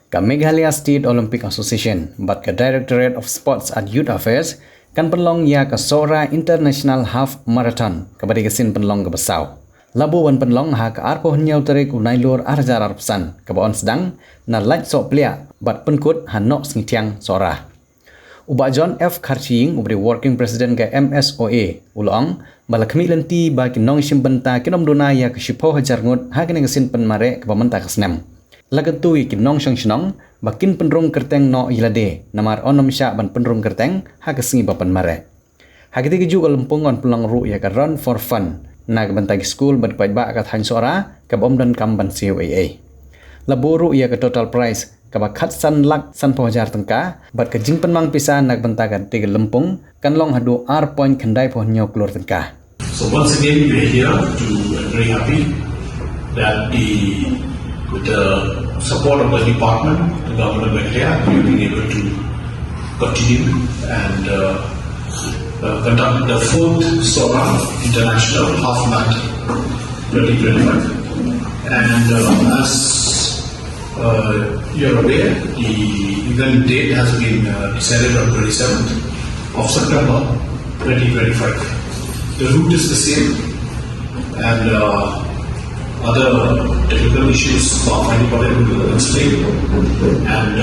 ka Meghalaya State Olympic Association but ka Directorate of Sports and Youth Affairs kan penlong ya ka Sohra International Half Marathon ka barigasin penlong ka basaw. Labu wan penlong ha ka arpo hnyau tarik unai lur arjar arpsan ka baon sedang na light sok plia bat penkut hanok sngitiang Sohra. Uba John F. Kharching ubri working president ke MSOA ulong bala Khmih Lynti ba ki bynta kinom duna ya ka shipo hajar ngut ha kene kesin penmare ke pamenta kesnem. Lagatui ki nong shnong bakin penrung kerteng no ilade namar onom sya ban penrung kerteng ha kesingi ba penmare. Ha kiti keju ka lempung on pulang ru ya ka run for fun na ka bantagi school ban ba ka than Sohra ka bom dan kam ban COAA. Laburu ya ka total price kaba khat san lak san pojar tengka bat ka jing penmang pisa nak bentakan tiga lempung kan long hadu r point khandai po nyok klur tengka. So once again we are here to very happy that with the support of the department, the government of Meghalaya, we have been able to continue and conduct the 4th Sohra International Half Marathon 2025. And as you are aware, the event date has been decided on 27th of September 2025. The route is the same, and other technical issues are finally able to explain. And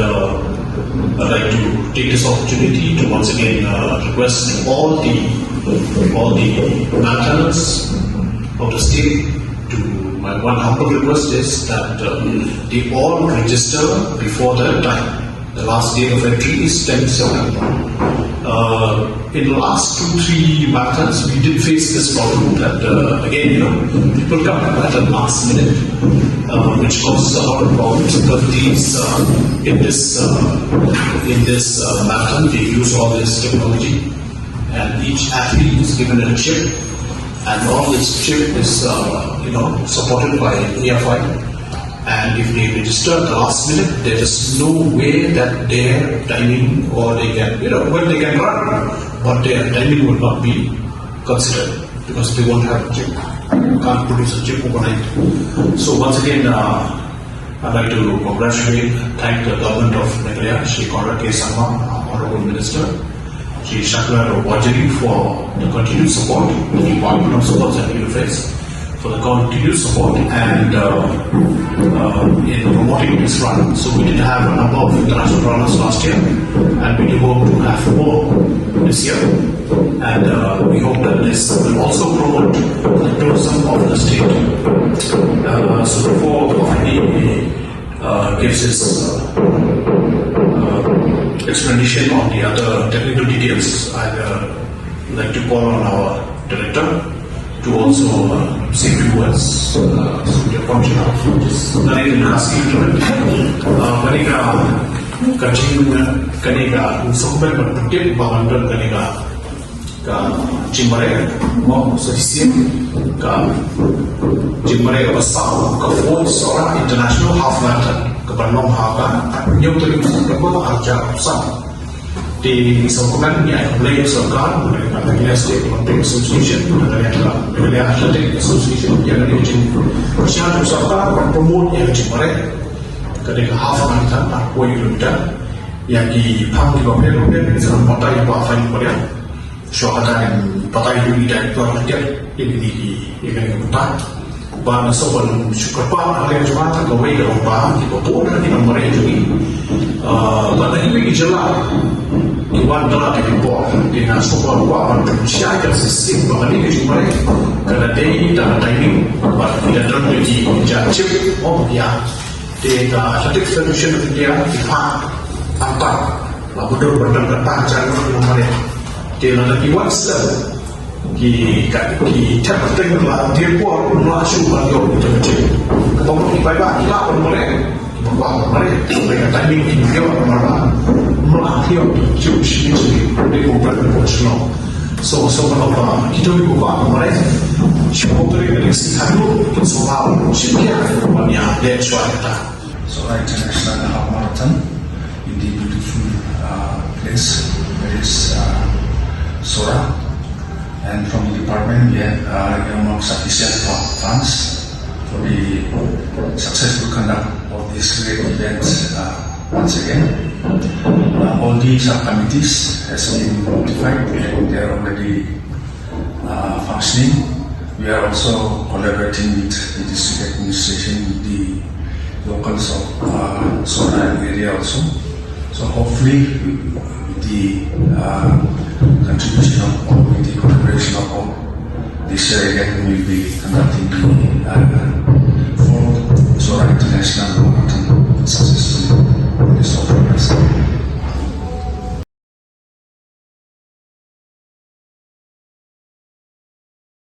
I'd like to take this opportunity to once again request all the marathoners of the state to. My one humble request is that they all register before the time. The last date of entry is 10th September. In the last 2-3 marathons, we did face this problem that again, people come at the last minute, which causes a lot of problems because in this marathon they use all this technology, and each athlete is given a chip. And all this chip is, supported by AFI. And if they register at the last minute, there is no way that their timing or they can, they can run, but their timing will not be considered because they won't have a chip. You can't produce a chip overnight. So once again, I'd like to thank the government of Meghalaya, Shri Conrad K. Sangma, Honorable Minister, Shri Shaklar Wajiri for the continued support, the Department of Sports and Youth Affairs for the continued support and in promoting this run. So we did have a number of international runners last year, and we do hope to have more this year. And we hope that this will also promote the tourism of the state. So before Bhoi gives his explanation on the other technical details, I'd like to call on our director to also say a few words. So the function of this Kanega Sokbel Protect Bahander Kanega Jimare Mo Sadisim Jimare Basau Khubor Sohra International Half Marathon Kabanong Haba New Television Arja Sam di Sokoman yang oleh Sarkar Meghalaya State Olympic Association Meghalaya Athletic Association yang diuji Persatuan Sarkar promote yang Jimare ketika half marathon 40 km yang di Pang di Bawah dalam kota yang Bafai Korea Syuhada dan Patai Duli dan Tuan Rakyat yang kota Bana Sohra Syukurpa Hari Jumat Kawai dalam Bang di Bawah dan di Nongpoh juga Bana ini jelas Iwan telah diimpor dengan sebuah ruang berusia sistem bahkan ini cuma karena day dan timing tidak terjadi jatuh dia Athletic Federation of India dipak tanpa laboratorium berdasarkan jalan Nongpoh dia lagi WhatsApp di tempat lah dia pun langsung balik ke tempat ketemu di bawah kita Nongpoh mereka timing dia mana melahir Jewish di Kabupaten Shillong. So kalau kita di Nongpoh semua dari Synod Sohra banyak dia cuaca. Sohra International Half Marathon in the beautiful place that is Sohra, and from the department we had sufficient funds for the successful conduct of this great event once again. All the subcommittees has been notified and they are already functioning. We are also collaborating with the district administration, with the locals of Sohra area also. So hopefully with the contribution of all, with the collaboration of all, this year again we will be conducting the